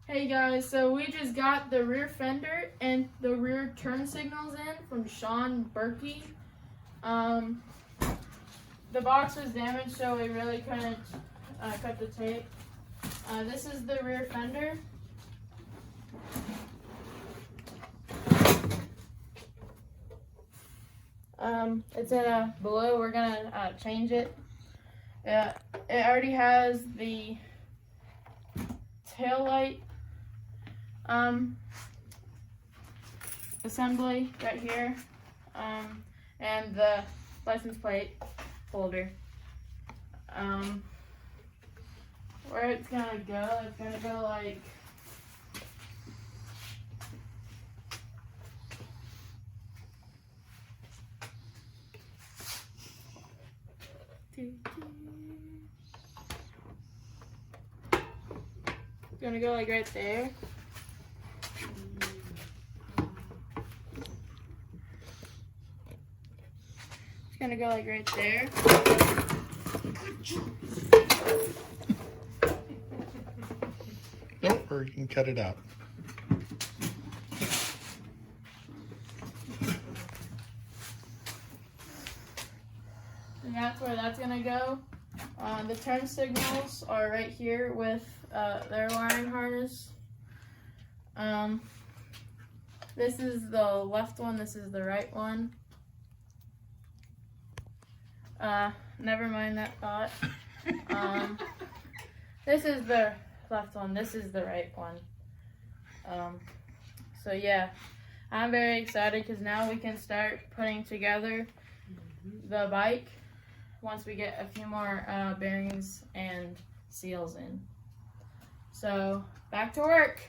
Hey guys, so we just got the rear fender and the rear turn signals in from Sean Berkey. The box was damaged, so we really couldn't cut the tape. This is the rear fender. It's in a blue. We're gonna change it. It already has the tail light assembly right here, and the license plate holder. Where it's gonna go like it's gonna go like right there. It's gonna go like right there. Nope, or you can cut it out. And that's where that's gonna go. The turn signals are right here with their wiring harness. This is the left one, this is the right one. Never mind that thought. This is the left one, this is the right one. So yeah, I'm very excited because now we can start putting together the bike once we get a few more bearings and seals in. So back to work.